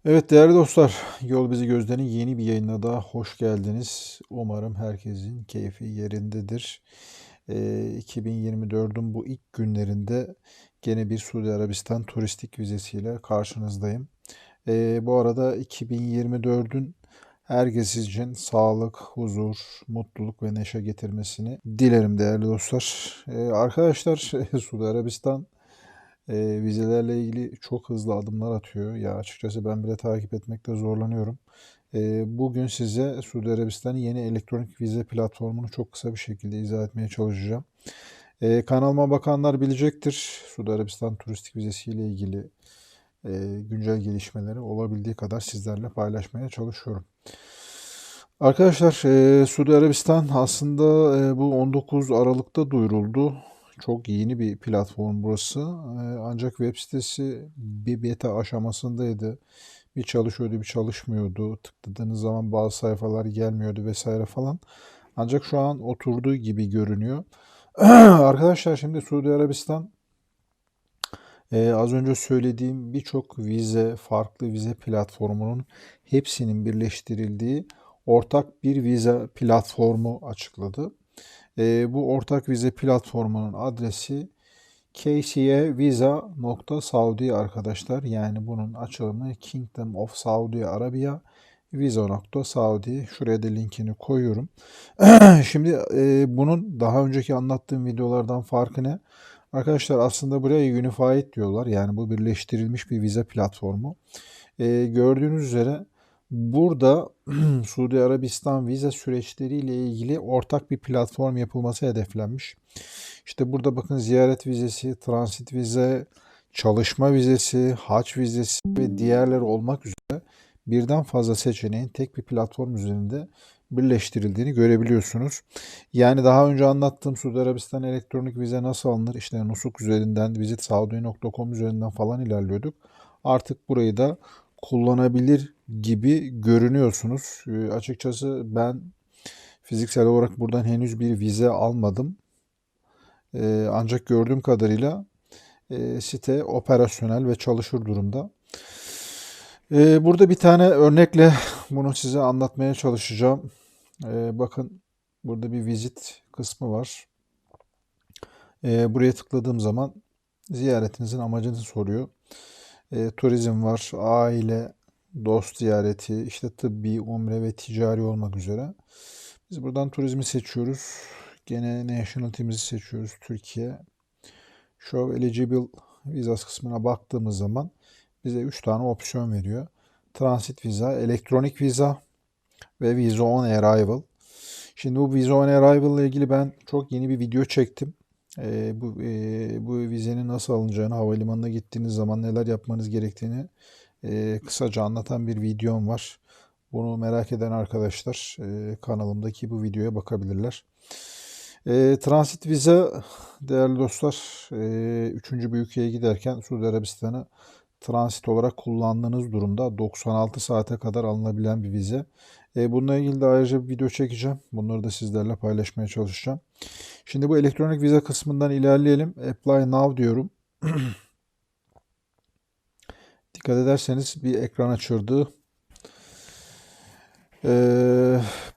Evet değerli dostlar, Yol Bizi Gözler'in yeni bir yayınına daha hoş geldiniz. Umarım herkesin keyfi yerindedir. 2024'ün bu ilk günlerinde gene bir Suudi Arabistan turistik vizesiyle karşınızdayım. Bu arada 2024'ün herkes için sağlık, huzur, mutluluk ve neşe getirmesini dilerim değerli dostlar. Arkadaşlar Suudi Arabistan vizelerle ilgili çok hızlı adımlar atıyor. Ya açıkçası ben bile takip etmekte zorlanıyorum. Bugün size Suudi Arabistan'ın yeni elektronik vize platformunu çok kısa bir şekilde izah etmeye çalışacağım. Kanalıma bakanlar bilecektir. Suudi Arabistan turistik vizesiyle ilgili güncel gelişmeleri olabildiği kadar sizlerle paylaşmaya çalışıyorum. Arkadaşlar, Suudi Arabistan aslında bu 19 Aralık'ta duyuruldu. Çok yeni bir platform burası. Ancak web sitesi bir beta aşamasındaydı. Bir çalışıyordu, bir çalışmıyordu. Tıkladığınız zaman bazı sayfalar gelmiyordu vesaire falan. Ancak şu an oturduğu gibi görünüyor. Arkadaşlar şimdi Suudi Arabistan az önce söylediğim birçok vize, farklı vize platformunun hepsinin birleştirildiği ortak bir vize platformu açıkladı. Bu ortak vize platformunun adresi kcavisa.saudi arkadaşlar. Yani bunun açılımı Kingdom of Saudi Arabia Visa.saudi. Şuraya da linkini koyuyorum. Şimdi bunun daha önceki anlattığım videolardan farkı ne? Arkadaşlar aslında buraya Unified diyorlar. Yani bu birleştirilmiş bir vize platformu. Gördüğünüz üzere burada Suudi Arabistan vize süreçleriyle ilgili ortak bir platform yapılması hedeflenmiş. İşte burada bakın ziyaret vizesi, transit vize, çalışma vizesi, hac vizesi ve diğerleri olmak üzere birden fazla seçeneğin tek bir platform üzerinde birleştirildiğini görebiliyorsunuz. Yani daha önce anlattığım Suudi Arabistan elektronik vize nasıl alınır? İşte Nusuk üzerinden, visitsaudi.com üzerinden falan ilerliyorduk. Artık burayı da kullanabilir gibi görünüyorsunuz. Açıkçası ben fiziksel olarak buradan henüz bir vize almadım. Ancak gördüğüm kadarıyla site operasyonel ve çalışır durumda. Burada bir tane örnekle bunu size anlatmaya çalışacağım. Bakın burada bir visit kısmı var. Buraya tıkladığım zaman ziyaretinizin amacını soruyor. Turizm var, aile, dost ziyareti, işte tıbbi, umre ve ticari olmak üzere. Biz buradan turizmi seçiyoruz. Gene nationality'mizi seçiyoruz. Türkiye. Show Eligible Visas kısmına baktığımız zaman bize 3 tane opsiyon veriyor. Transit viza, elektronik viza ve Visa on Arrival. Şimdi bu Visa on Arrival ile ilgili ben çok yeni bir video çektim. Bu vizenin nasıl alınacağını, havalimanına gittiğiniz zaman neler yapmanız gerektiğini kısaca anlatan bir videom var. Bunu merak eden arkadaşlar kanalımdaki bu videoya bakabilirler. Transit vize değerli dostlar, üçüncü bir ülkeye giderken Suudi Arabistan'ı transit olarak kullandığınız durumda 96 saate kadar alınabilen bir vize. Bununla ilgili de ayrıca bir video çekeceğim. Bunları da sizlerle paylaşmaya çalışacağım. Şimdi bu elektronik vize kısmından ilerleyelim. Apply Now diyorum. Dikkat ederseniz bir ekran açıldı.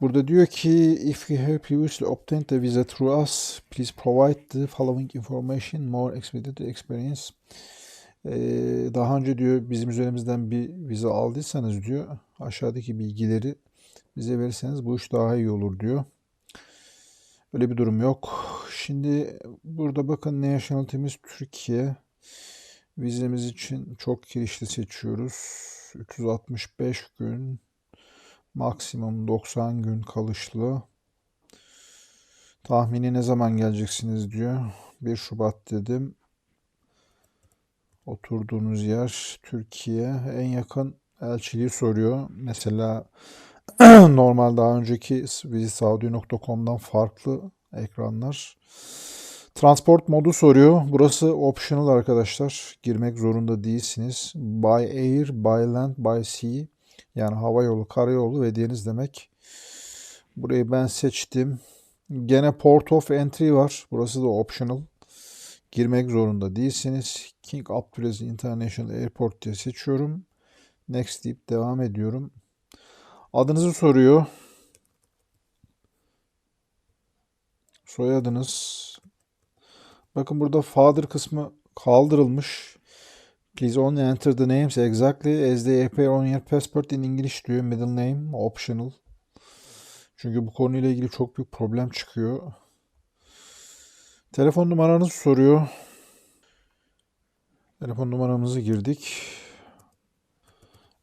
Burada diyor ki if you have previously obtained a visa through us, please provide the following information more expedited experience. Daha önce diyor bizim üzerimizden bir vize aldıysanız diyor aşağıdaki bilgileri bize verirseniz bu iş daha iyi olur diyor. Öyle bir durum yok. Şimdi burada bakın nationality'miz Türkiye. Vizemiz için çok kirişli seçiyoruz. 365 gün. Maksimum 90 gün kalışlı. Tahmini ne zaman geleceksiniz diyor. 1 Şubat dedim. Oturduğunuz yer Türkiye. En yakın elçiliği soruyor. Mesela normal daha önceki visitsaudi.com'dan farklı ekranlar. Transport modu soruyor. Burası optional arkadaşlar. Girmek zorunda değilsiniz. By air, by land, by sea. Yani hava yolu, karayolu ve deniz demek. Burayı ben seçtim. Gene Port of Entry var. Burası da optional. Girmek zorunda değilsiniz. King Abdulaziz International Airport diye seçiyorum. Next deyip devam ediyorum. Adınızı soruyor. Soyadınız. Bakın burada father kısmı kaldırılmış. Please only enter the names exactly as they appear on your passport in English diyor. Middle name optional. Çünkü bu konuyla ilgili çok büyük problem çıkıyor. Telefon numaranızı soruyor. Telefon numaramızı girdik.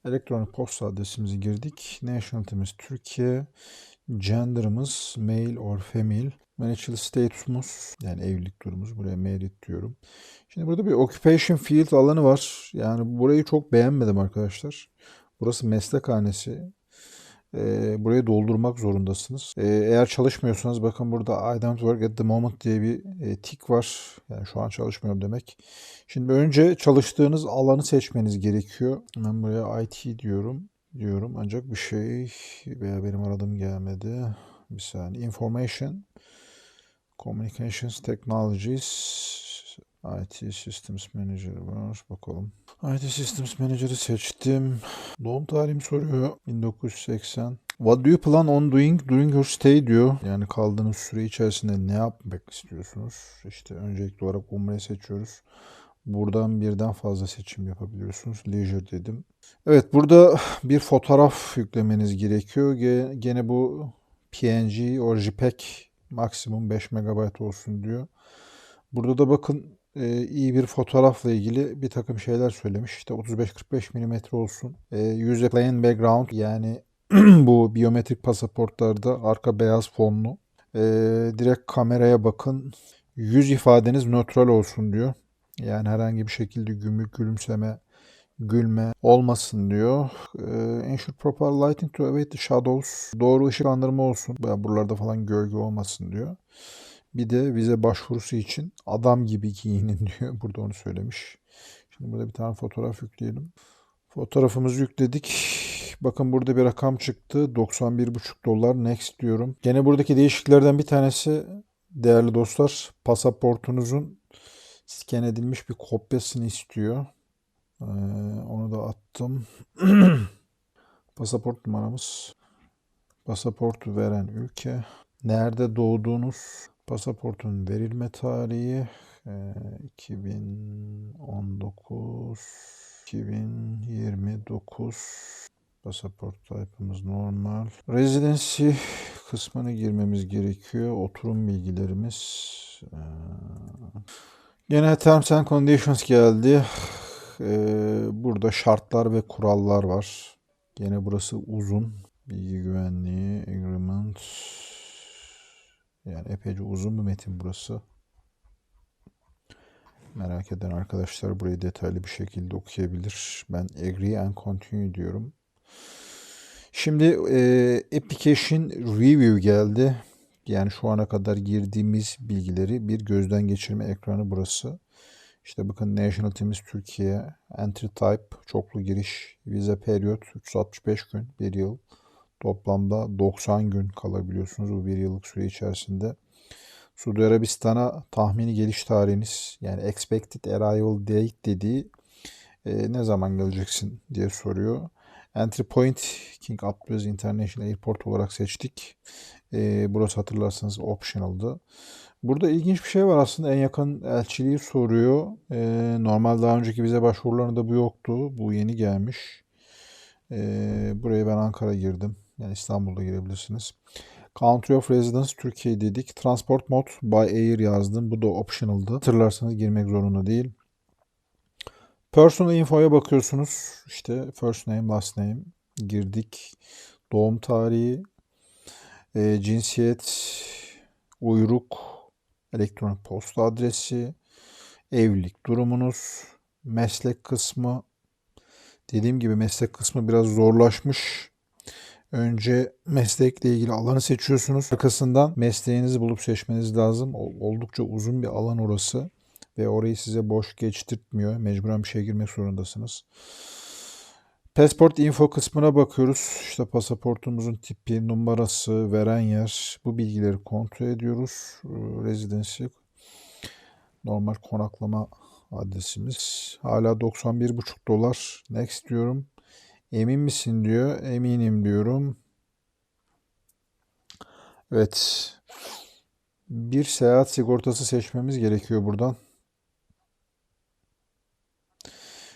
Elektronik posta adresimizi girdik. Nationality'miz Türkiye. Gender'ımız male or female. Marital status'umuz yani evlilik durumumuz. Buraya married diyorum. Şimdi burada bir occupation field alanı var. Yani burayı çok beğenmedim arkadaşlar. Burası meslekhanesi. Burayı doldurmak zorundasınız. Eğer çalışmıyorsanız bakın burada I don't work at the moment diye bir tik var. Yani şu an çalışmıyorum demek. Şimdi önce çalıştığınız alanı seçmeniz gerekiyor. Ben buraya IT diyorum. Ancak bir şey veya benim aradığım gelmedi. Bir saniye. Information, Communications Technologies, IT Systems Manager var. Bakalım. IT Systems Manager'ı seçtim. Doğum tarihimi soruyor. 1980. What do you plan on doing during your stay diyor. Yani kaldığınız süre içerisinde ne yapmak istiyorsunuz? İşte öncelikli olarak Umre'yi seçiyoruz. Buradan birden fazla seçim yapabiliyorsunuz. Leisure dedim. Evet, burada bir fotoğraf yüklemeniz gerekiyor. Gene bu PNG or JPEG maksimum 5 MB olsun diyor. Burada da bakın iyi bir fotoğrafla ilgili bir takım şeyler söylemiş. İşte 35-45 mm olsun. Use a plain background yani bu biyometrik pasaportlarda arka beyaz fonlu. Direkt kameraya bakın. Yüz ifadeniz nötral olsun diyor. Yani herhangi bir şekilde gülümseme, gülme olmasın diyor. Ensure proper lighting to avoid the shadows. Doğru ışıklandırma olsun. Buralarda falan gölge olmasın diyor. Bir de vize başvurusu için adam gibi giyinin diyor. Burada onu söylemiş. Şimdi burada bir tane fotoğraf yükleyelim. Fotoğrafımızı yükledik. Bakın burada bir rakam çıktı. 91,5 dolar. Next diyorum. Gene buradaki değişikliklerden bir tanesi değerli dostlar. Pasaportunuzun scan edilmiş bir kopyasını istiyor. Onu da attım. Pasaport numaramız. Pasaportu veren ülke. Nerede doğduğunuz. Pasaportun verilme tarihi. 2019 2029. Pasaport type'ımız normal. Residency kısmına girmemiz gerekiyor. Oturum bilgilerimiz. Gene Terms and Conditions geldi. Burada şartlar ve kurallar var. Gene burası uzun. Bilgi güvenliği, agreement. Yani epeyce uzun bir metin burası. Merak eden arkadaşlar burayı detaylı bir şekilde okuyabilir. Ben agree and continue diyorum. Şimdi application review geldi. Yani şu ana kadar girdiğimiz bilgileri bir gözden geçirme ekranı burası. İşte bakın nationality'miz Türkiye, entry type, çoklu giriş, vize periyot 365 gün, 1 yıl. Toplamda 90 gün kalabiliyorsunuz bu 1 yıllık süre içerisinde. Suudi Arabistan'a tahmini geliş tarihiniz yani expected arrival date dediği ne zaman geleceksin diye soruyor. Entry point King Abdülaziz International Airport olarak seçtik. Burası hatırlarsanız optional'dı. Burada ilginç bir şey var aslında. En yakın elçiliği soruyor. Normal daha önceki vize başvurularında bu yoktu. Bu yeni gelmiş. Buraya ben Ankara girdim. Yani İstanbul'da girebilirsiniz. Country of Residence Türkiye dedik. Transport mode by air yazdım. Bu da optional'dı. Hatırlarsanız girmek zorunda değil. Personal info'ya bakıyorsunuz. İşte first name, last name girdik. Doğum tarihi, cinsiyet, uyruk, elektronik posta adresi, evlilik durumunuz, meslek kısmı. Dediğim gibi meslek kısmı biraz zorlaşmış. Önce meslekle ilgili alanı seçiyorsunuz. Arkasından mesleğinizi bulup seçmeniz lazım. Oldukça uzun bir alan orası. Ve orayı size boş geçtirtmiyor. Mecburen bir şeye girmek zorundasınız. Passport info kısmına bakıyoruz. İşte pasaportumuzun tipi, numarası, veren yer. Bu bilgileri kontrol ediyoruz. Residency, normal konaklama adresimiz. Hala 91,5 dolar. Next diyorum. Emin misin diyor. Eminim diyorum. Evet. Bir seyahat sigortası seçmemiz gerekiyor buradan.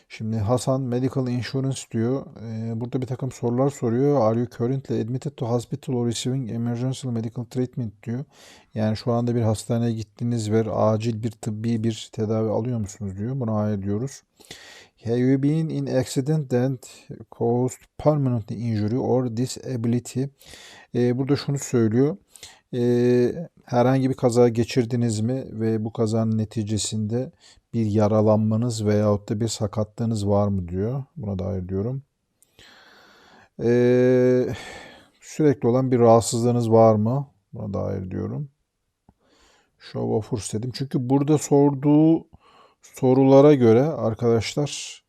Şimdi Hasan Medical Insurance diyor. Burada bir takım sorular soruyor. Are you currently admitted to hospital or receiving emergency medical treatment diyor. Yani şu anda bir hastaneye gittiniz ve acil bir tıbbi bir tedavi alıyor musunuz diyor. Buna hayır diyoruz. Have you been in accident that caused permanent injury or disability? Burada şunu söylüyor. Herhangi bir kaza geçirdiniz mi ve bu kazanın neticesinde bir yaralanmanız veyahut da bir sakatlığınız var mı diyor. Buna dair diyorum. Sürekli olan bir rahatsızlığınız var mı? Buna dair diyorum. Show offers dedim. Çünkü burada sorduğu sorulara göre arkadaşlar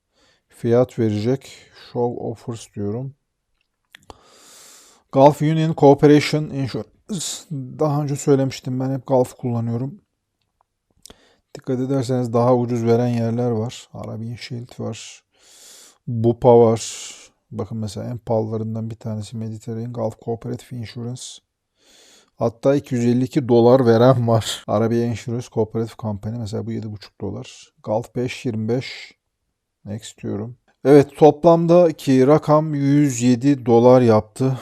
fiyat verecek. Show offers diyorum. Gulf Union Cooperation Insurance. Daha önce söylemiştim, ben hep Gulf kullanıyorum. Dikkat ederseniz daha ucuz veren yerler var. Arabian Shield var. Bupa var. Bakın mesela en pahalılarından bir tanesi Mediterranean Gulf Cooperative Insurance. Hatta 252 dolar veren var. Arabian Insurance Cooperative Company. Mesela bu 7,5 dolar. Gulf 525. Next diyorum. Evet, toplamdaki rakam 107 dolar yaptı.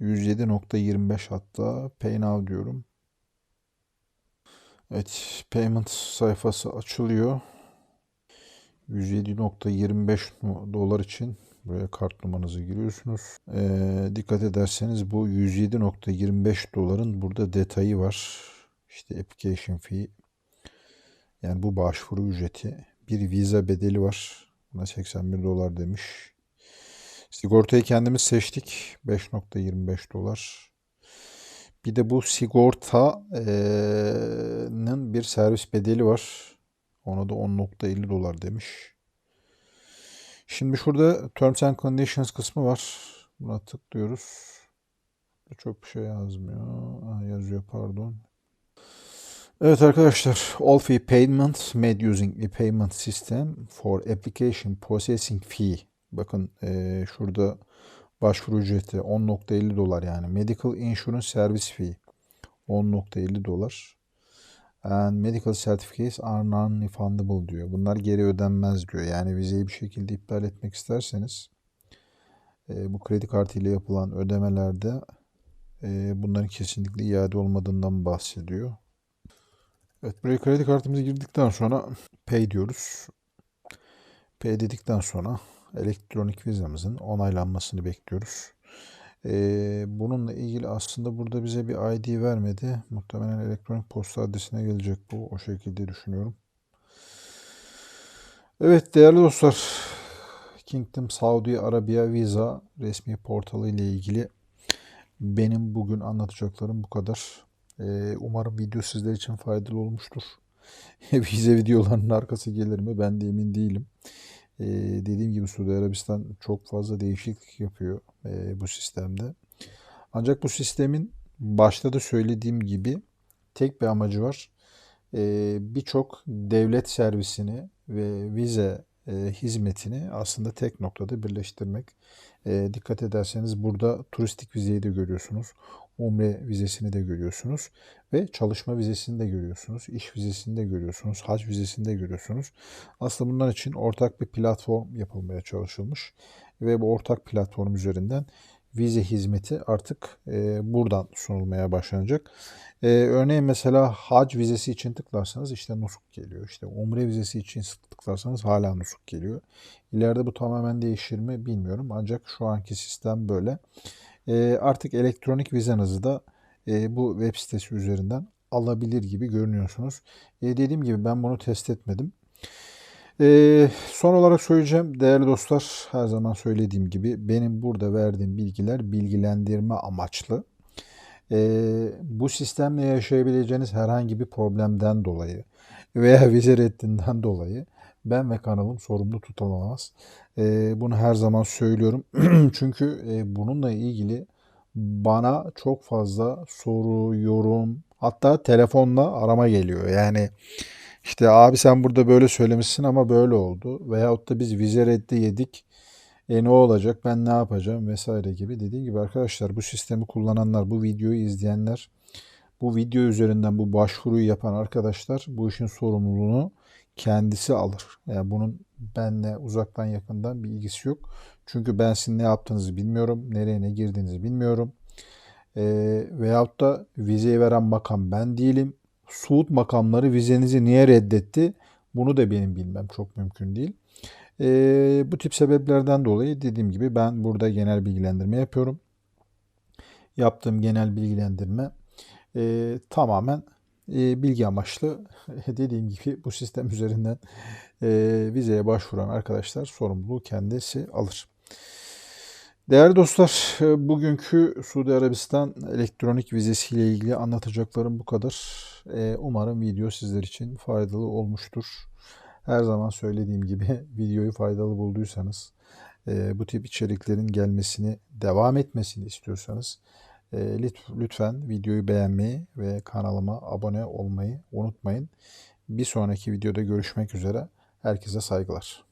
107.25 hatta. Pay now diyorum. Evet, payment sayfası açılıyor. 107.25 dolar için buraya kart numaranızı giriyorsunuz. Dikkat ederseniz bu 107.25 doların burada detayı var. İşte application fee, yani bu başvuru ücreti. Bir viza bedeli var. Buna 81 dolar demiş. Sigortayı kendimiz seçtik. 5.25 dolar. Bir de bu sigortanın bir servis bedeli var. Ona da 10.50 dolar demiş. Şimdi şurada Terms and Conditions kısmı var. Buna tıklıyoruz. Çok bir şey yazmıyor. Yazıyor, pardon. Evet arkadaşlar. All fee payment made using a payment system for application processing fee. Bakın şurada başvuru ücreti 10.50 dolar yani. Medical Insurance Service Fee 10.50 dolar. And medical certificates are non-refundable diyor. Bunlar geri ödenmez diyor. Yani vizeyi bir şekilde iptal etmek isterseniz bu kredi kartı ile yapılan ödemelerde bunların kesinlikle iade olmadığından bahsediyor. Evet, buraya kredi kartımızı girdikten sonra pay diyoruz. Pay dedikten sonra elektronik vizamızın onaylanmasını bekliyoruz. Bununla ilgili aslında burada bize bir ID vermedi. Muhtemelen elektronik posta adresine gelecek bu. O şekilde düşünüyorum. Evet değerli dostlar, Kingdom Saudi Arabia Visa resmi portalı ile ilgili benim bugün anlatacaklarım bu kadar. Umarım video sizler için faydalı olmuştur. Vize videolarının arkası gelir mi ben de emin değilim. Dediğim gibi Suudi Arabistan çok fazla değişiklik yapıyor bu sistemde. Ancak bu sistemin başta da söylediğim gibi tek bir amacı var. Birçok devlet servisini ve vize hizmetini aslında tek noktada birleştirmek. Dikkat ederseniz burada turistik vizeyi de görüyorsunuz. Umre vizesini de görüyorsunuz. Ve çalışma vizesini de görüyorsunuz. İş vizesini de görüyorsunuz. Hac vizesini de görüyorsunuz. Aslında bunlar için ortak bir platform yapılmaya çalışılmış. Ve bu ortak platform üzerinden vize hizmeti artık buradan sunulmaya başlanacak. Örneğin mesela hac vizesi için tıklarsanız işte nusuk geliyor. İşte umre vizesi için tıklarsanız hala nusuk geliyor. İleride bu tamamen değişir mi bilmiyorum. Ancak şu anki sistem böyle. Artık elektronik vizanızı da bu web sitesi üzerinden alabilir gibi görünüyorsunuz. Dediğim gibi ben bunu test etmedim. Son olarak söyleyeceğim değerli dostlar, her zaman söylediğim gibi benim burada verdiğim bilgiler bilgilendirme amaçlı. Bu sistemle yaşayabileceğiniz herhangi bir problemden dolayı veya vize reddinden dolayı ben ve kanalım sorumlu tutulamaz. Bunu her zaman söylüyorum. Çünkü bununla ilgili bana çok fazla soru, yorum, hatta telefonla arama geliyor. Yani işte abi sen burada böyle söylemişsin ama böyle oldu. Veyahut da biz vize reddi yedik. Ne olacak, ben ne yapacağım vesaire gibi. Dediğim gibi arkadaşlar, bu sistemi kullananlar, bu videoyu izleyenler, bu video üzerinden bu başvuruyu yapan arkadaşlar bu işin sorumluluğunu kendisi alır. Yani bunun benle uzaktan yakından bir ilgisi yok. Çünkü ben sizin ne yaptığınızı bilmiyorum. Nereye ne girdiğinizi bilmiyorum. Veyahut da vizeyi veren makam ben değilim. Suud makamları vizenizi niye reddetti? Bunu da benim bilmem çok mümkün değil. Bu tip sebeplerden dolayı dediğim gibi ben burada genel bilgilendirme yapıyorum. Yaptığım genel bilgilendirme tamamen bilgi amaçlı. Dediğim gibi bu sistem üzerinden vizeye başvuran arkadaşlar sorumluluğu kendisi alır. Değerli dostlar, bugünkü Suudi Arabistan elektronik vizesiyle ilgili anlatacaklarım bu kadar. Umarım video sizler için faydalı olmuştur. Her zaman söylediğim gibi videoyu faydalı bulduysanız, bu tip içeriklerin gelmesini, devam etmesini istiyorsanız lütfen videoyu beğenmeyi ve kanalıma abone olmayı unutmayın. Bir sonraki videoda görüşmek üzere. Herkese saygılar.